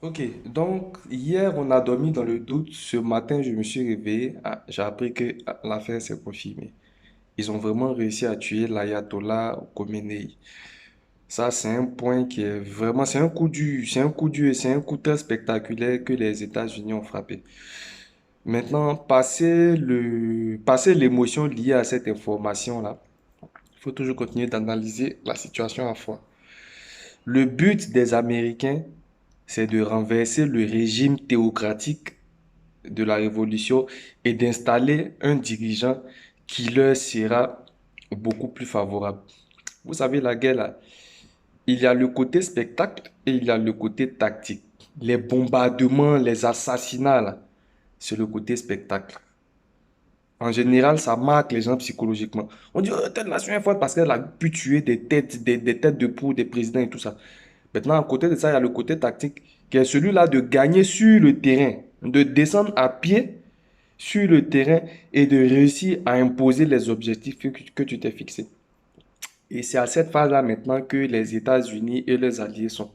Ok, donc hier on a dormi dans le doute. Ce matin, je me suis réveillé. J'ai appris que l'affaire s'est confirmée. Ils ont vraiment réussi à tuer l'ayatollah Khomeini. Ça, c'est un point qui est vraiment, c'est un coup dur, c'est un coup dur et c'est un coup très spectaculaire que les États-Unis ont frappé. Maintenant, passer l'émotion liée à cette information-là, il faut toujours continuer d'analyser la situation à fond. Le but des Américains, c'est de renverser le régime théocratique de la révolution et d'installer un dirigeant qui leur sera beaucoup plus favorable. Vous savez, la guerre, là, il y a le côté spectacle et il y a le côté tactique. Les bombardements, les assassinats, là, c'est le côté spectacle. En général, ça marque les gens psychologiquement. On dit, oh, telle nation est forte parce qu'elle a pu tuer des têtes de proue, des présidents et tout ça. Maintenant, à côté de ça, il y a le côté tactique qui est celui-là de gagner sur le terrain, de descendre à pied sur le terrain et de réussir à imposer les objectifs que tu t'es fixés. Et c'est à cette phase-là maintenant que les États-Unis et leurs alliés sont.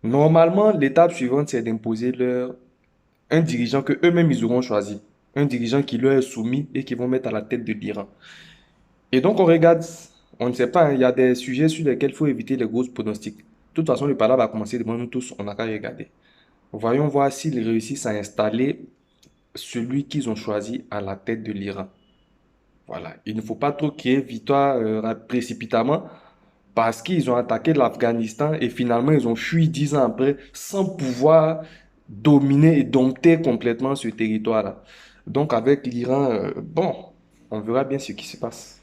Normalement, l'étape suivante, c'est d'imposer un dirigeant que eux-mêmes ils auront choisi. Un dirigeant qui leur est soumis et qui vont mettre à la tête de l'Iran. Et donc, on regarde, on ne sait pas, hein, il y a des sujets sur lesquels il faut éviter les grosses pronostics. De toute façon, le palabre va commencer devant nous tous, on n'a qu'à regarder. Voyons voir s'ils réussissent à installer celui qu'ils ont choisi à la tête de l'Iran. Voilà, il ne faut pas trop créer victoire précipitamment parce qu'ils ont attaqué l'Afghanistan et finalement ils ont fui 10 ans après sans pouvoir dominer et dompter complètement ce territoire-là. Donc avec l'Iran, bon, on verra bien ce qui se passe.